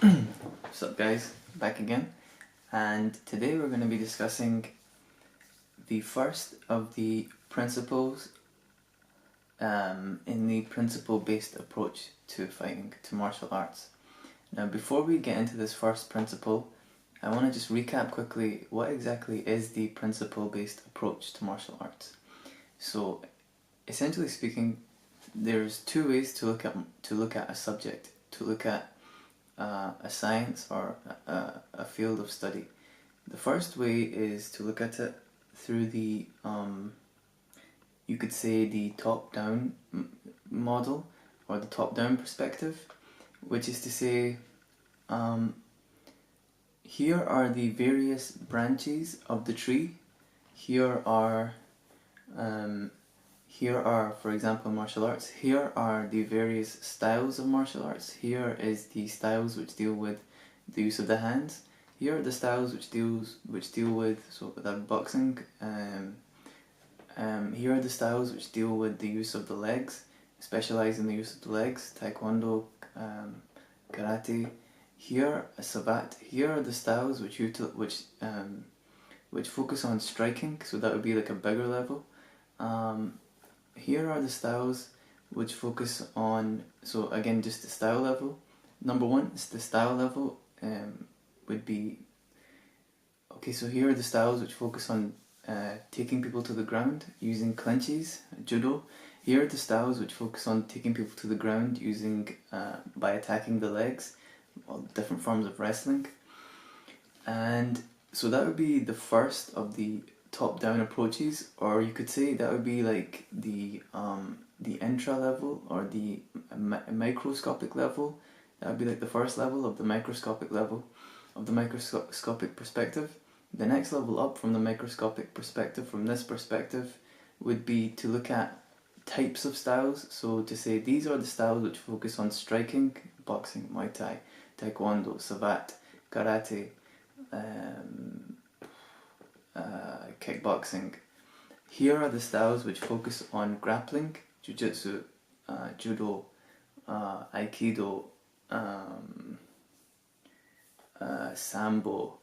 What's up guys, back again, and today we're going to be discussing the first of the principles in the principle-based approach to fighting, to martial arts. Now before we get into this first principle, I want to just recap quickly what exactly is the principle-based approach to martial arts. So essentially speaking, there's two ways to look at a subject, to look at a science or a field of study. The first way is to look at it through the, you could say the top-down model or the top-down perspective, which is to say, here are the various branches of the tree. Here are, for example, martial arts. Here are the various styles of martial arts. Here is the styles which deal with the use of the hands. Here are the styles which deal with boxing. Here are the styles which deal with the use of the legs, specialize in the use of the legs, taekwondo, karate. Here, savat. Here are the styles which focus on striking, so that would be like a bigger level. Here are the styles which focus on, so again, just the style level. Number one is the style level, would be, okay, so here are the styles which focus on taking people to the ground using clinches, judo. Here are the styles which focus on taking people to the ground using, by attacking the legs, different forms of wrestling. And so that would be the first of the top-down approaches, or you could say that would be like the intra level or the microscopic level. That would be like the first level of the microscopic level, of the microscopic perspective. The next level up from the microscopic perspective, from this perspective, would be to look at types of styles. So to say these are the styles which focus on striking: boxing, Muay Thai, taekwondo, savat, karate, kickboxing. Here are the styles which focus on grappling: jiu-jitsu, judo, aikido, sambo.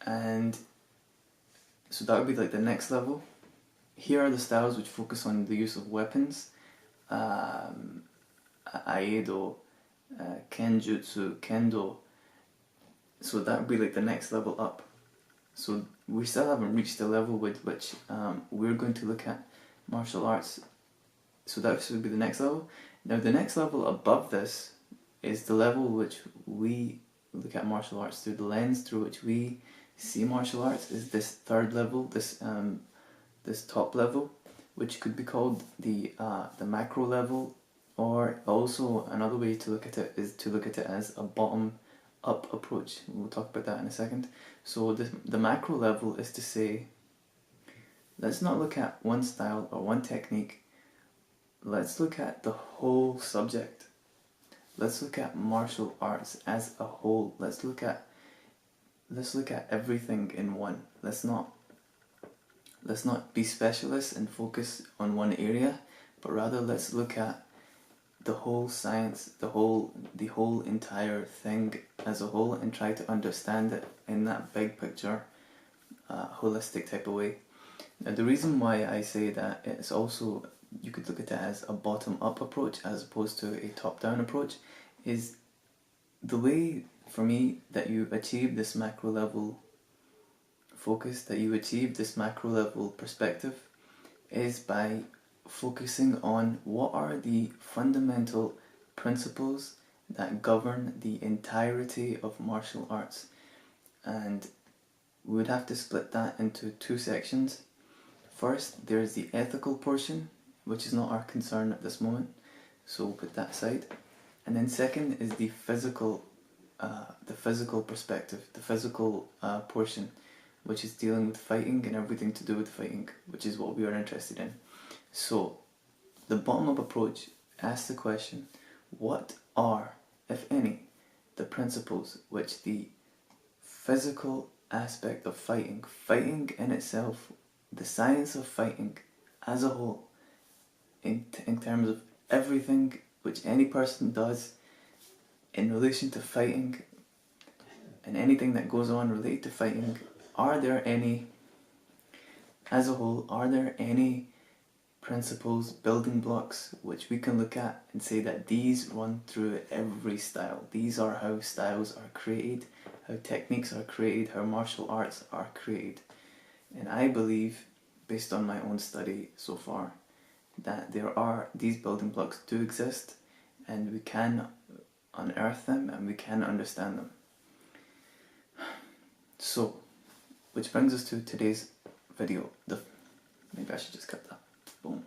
And so that would be like the next level. Here are the styles which focus on the use of weapons: aikido, kenjutsu, kendo. So that would be like the next level up. So we still haven't reached the level with which we're going to look at martial arts. So that should be the next level. Now the next level above this is the level which we look at martial arts through, the lens through which we see martial arts is this third level, this top level, which could be called the macro level, or also another way to look at it is to look at it as a bottom-up approach. We'll talk about that in a second. So the macro level is to say, let's not look at one style or one technique. Let's look at the whole subject. Let's look at martial arts as a whole. Let's look at everything in one. Let's not be specialists and focus on one area, but rather let's look at the whole science, the whole entire thing as a whole, and try to understand it in that big picture, holistic type of way. Now the reason why I say that it's also, you could look at it as a bottom-up approach as opposed to a top-down approach, is the way for me that you achieve this macro level focus, that you achieve this macro level perspective, is by focusing on what are the fundamental principles that govern the entirety of martial arts. And we would have to split that into two sections. First, there's the ethical portion, which is not our concern at this moment, so we'll put that aside. And then second is the physical perspective, the physical portion, which is dealing with fighting and everything to do with fighting, which is what we are interested in. So, the bottom-up approach asks the question, what are, if any, the principles which the physical aspect of fighting in itself, the science of fighting as a whole, in terms of everything which any person does in relation to fighting and anything that goes on related to fighting, are there any, as a whole, are there any principles, building blocks, which we can look at and say that these run through every style? These are how styles are created, how techniques are created, how martial arts are created. And I believe, based on my own study so far, that these building blocks do exist, and we can unearth them and we can understand them. So, which brings us to today's video. Maybe I should just cut that. Boom.